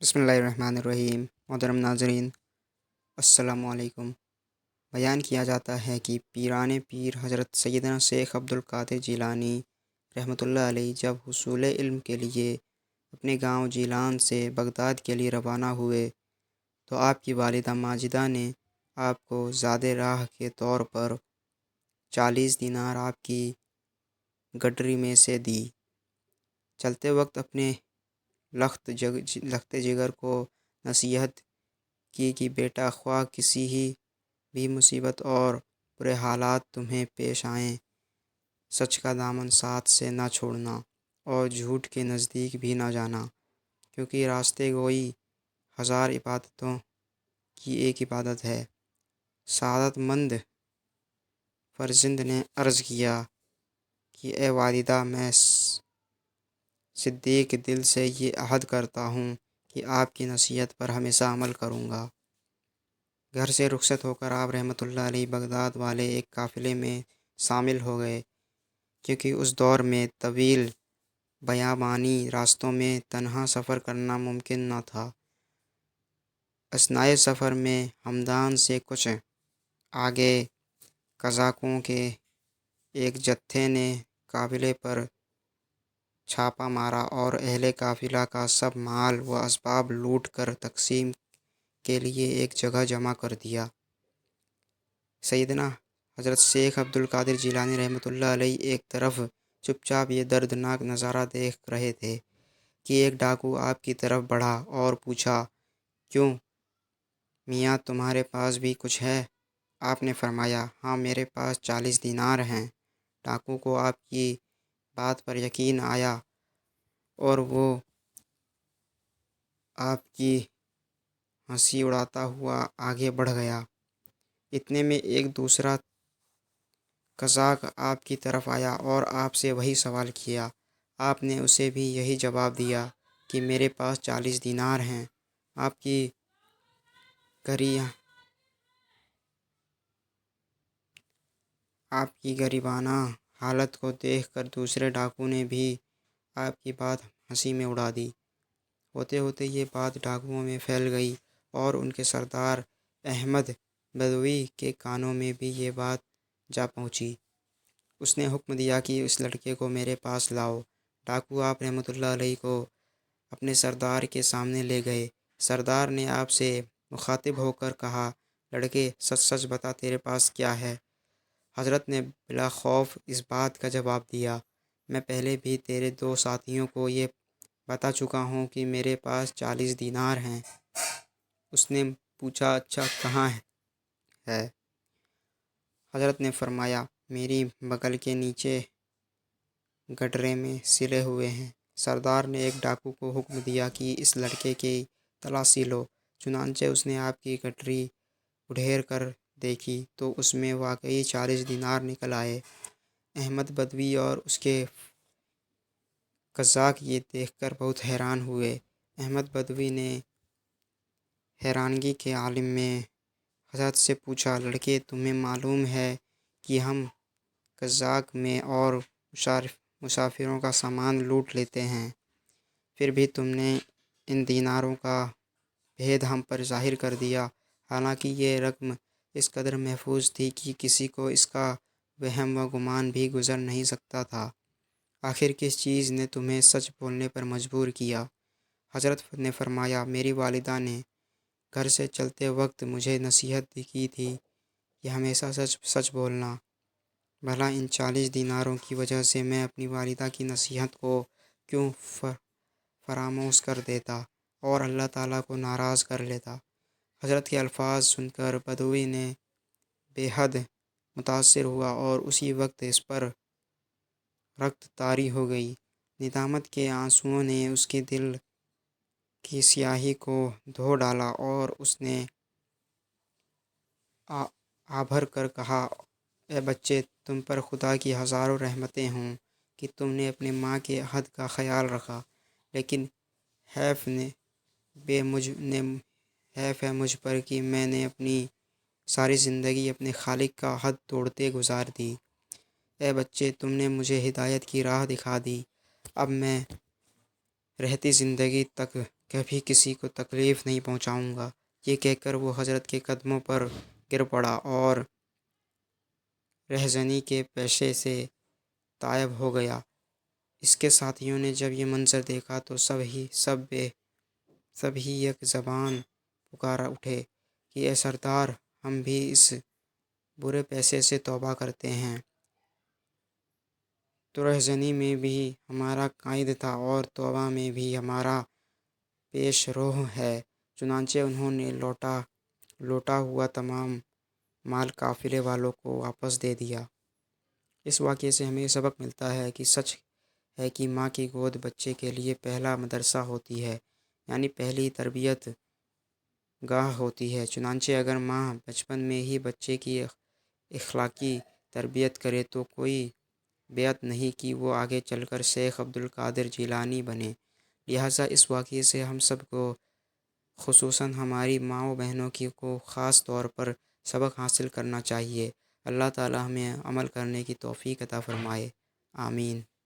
بسم اللہ الرحمن الرحیم۔ محترم ناظرین، السلام علیکم۔ بیان کیا جاتا ہے کہ پیران پیر حضرت سیدنا شیخ عبد القادر جیلانی رحمۃ اللہ علیہ جب حصول علم کے لیے اپنے گاؤں جیلان سے بغداد کے لیے روانہ ہوئے تو آپ کی والدہ ماجدہ نے آپ کو زاد راہ کے طور پر 40 دینار آپ کی گٹری میں سے دی۔ چلتے وقت اپنے لخت جگر کو نصیحت کی کہ بیٹا، خواہ کسی بھی مصیبت اور برے حالات تمہیں پیش آئیں، سچ کا دامن ساتھ سے نہ چھوڑنا اور جھوٹ کے نزدیک بھی نہ جانا، کیونکہ راستے گوئی 1000 عبادتوں کی ایک عبادت ہے۔ سعادت مند فرزند نے عرض کیا کہ اے والدہ، میں صدیق دل سے یہ عہد کرتا ہوں کہ آپ کی نصیحت پر ہمیشہ عمل کروں گا۔ گھر سے رخصت ہو کر آپ رحمۃ اللہ علیہ بغداد والے ایک قافلے میں شامل ہو گئے، کیونکہ اس دور میں طویل بیابانی راستوں میں تنہا سفر کرنا ممکن نہ تھا۔ اثنائے سفر میں ہمدان سے کچھ آگے قزاقوں کے ایک جتھے نے قافلے پر چھاپا مارا اور اہل قافلہ کا سب مال و اسباب لوٹ کر تقسیم کے لیے ایک جگہ جمع کر دیا۔ سیدنا حضرت شیخ عبد القادر جیلانی رحمۃ اللہ علیہ ایک طرف چپ چاپ یہ دردناک نظارہ دیکھ رہے تھے کہ ایک ڈاکو آپ کی طرف بڑھا اور پوچھا، کیوں میاں، تمہارے پاس بھی کچھ ہے؟ آپ نے فرمایا، ہاں، میرے پاس 40 دینار ہیں۔ ڈاکو کو آپ کی بات پر یقین آیا اور وہ آپ کی ہنسی اڑاتا ہوا آگے بڑھ گیا۔ اتنے میں ایک دوسرا قزاق آپ کی طرف آیا اور آپ سے وہی سوال کیا۔ آپ نے اسے بھی یہی جواب دیا کہ میرے پاس 40 دینار ہیں۔ آپ کی غریبانہ حالت کو دیکھ کر دوسرے ڈاکو نے بھی آپ کی بات ہنسی میں اڑا دی۔ ہوتے ہوتے یہ بات ڈاکوؤں میں پھیل گئی اور ان کے سردار احمد بدوی کے کانوں میں بھی یہ بات جا پہنچی۔ اس نے حکم دیا کہ اس لڑکے کو میرے پاس لاؤ۔ ڈاکو آپ رحمۃ اللہ علیہ کو اپنے سردار کے سامنے لے گئے۔ سردار نے آپ سے مخاطب ہو کر کہا، لڑکے، سچ سچ بتا، تیرے پاس کیا ہے؟ حضرت نے بلا خوف اس بات کا جواب دیا، میں پہلے بھی تیرے 2 ساتھیوں کو یہ بتا چکا ہوں کہ میرے پاس 40 دینار ہیں۔ اس نے پوچھا، اچھا، کہاں ہے؟ حضرت نے فرمایا، میری بغل کے نیچے گٹرے میں سلے ہوئے ہیں۔ سردار نے ایک ڈاکو کو حکم دیا کہ اس لڑکے کی تلاشی لو۔ چنانچہ اس نے آپ کی گٹری اڈھیر کر دیکھی تو اس میں واقعی 40 دینار نکل آئے۔ احمد بدوی اور اس کے قزاق یہ دیکھ کر بہت حیران ہوئے۔ احمد بدوی نے حیرانگی کے عالم میں حضرت سے پوچھا، لڑکے، تمہیں معلوم ہے کہ ہم قزاق میں اور مسافروں کا سامان لوٹ لیتے ہیں، پھر بھی تم نے ان دیناروں کا بھید ہم پر ظاہر کر دیا، حالانکہ یہ رقم اس قدر محفوظ تھی کہ کسی کو اس کا وہم و گمان بھی گزر نہیں سکتا تھا۔ آخر کس چیز نے تمہیں سچ بولنے پر مجبور کیا؟ حضرت نے فرمایا، میری والدہ نے گھر سے چلتے وقت مجھے نصیحت کی تھی کہ ہمیشہ سچ بولنا۔ بھلا ان 40 دیناروں کی وجہ سے میں اپنی والدہ کی نصیحت کو کیوں فراموش کر دیتا اور اللہ تعالیٰ کو ناراض کر لیتا؟ حضرت کے الفاظ سن کر بدوی نے بے حد متاثر ہوا اور اسی وقت اس پر رخت طاری ہو گئی۔ ندامت کے آنسوؤں نے اس کے دل کی سیاہی کو دھو ڈالا اور اس نے آبھر کر کہا، اے بچے، تم پر خدا کی ہزاروں رحمتیں ہوں کہ تم نے اپنے ماں کے عہد کا خیال رکھا، لیکن حیف ہے مجھ پر کہ میں نے اپنی ساری زندگی اپنے خالق کا عہد توڑتے گزار دی۔ اے بچے، تم نے مجھے ہدایت کی راہ دکھا دی، اب میں رہتی زندگی تک کبھی کسی کو تکلیف نہیں پہنچاؤں گا۔ یہ کہہ کر وہ حضرت کے قدموں پر گر پڑا اور رہزنی کے پیشے سے غائب ہو گیا۔ اس کے ساتھیوں نے جب یہ منظر دیکھا تو سب ہی یک زبان پکار اٹھے کہ اے سردار، ہم بھی اس برے پیسے سے توبہ کرتے ہیں۔ تو رہزنی میں بھی ہمارا قائد تھا اور توبہ میں بھی ہمارا پیش رو ہے۔ چنانچہ انہوں نے لوٹا ہوا تمام مال قافلے والوں کو واپس دے دیا۔ اس واقعے سے ہمیں یہ سبق ملتا ہے کہ سچ ہے کہ ماں کی گود بچے کے لیے پہلا مدرسہ ہوتی ہے، یعنی پہلی تربیت گاہ ہوتی ہے۔ چنانچہ اگر ماں بچپن میں ہی بچے کی اخلاقی تربیت کرے تو کوئی بیعت نہیں کہ وہ آگے چل کر شیخ عبد القادر جیلانی بنے۔ لہٰذا اس واقعے سے ہم سب کو، خصوصاً ہماری ماؤں بہنوں کو خاص طور پر سبق حاصل کرنا چاہیے۔ اللہ تعالی ہمیں عمل کرنے کی توفیق عطا فرمائے، آمین۔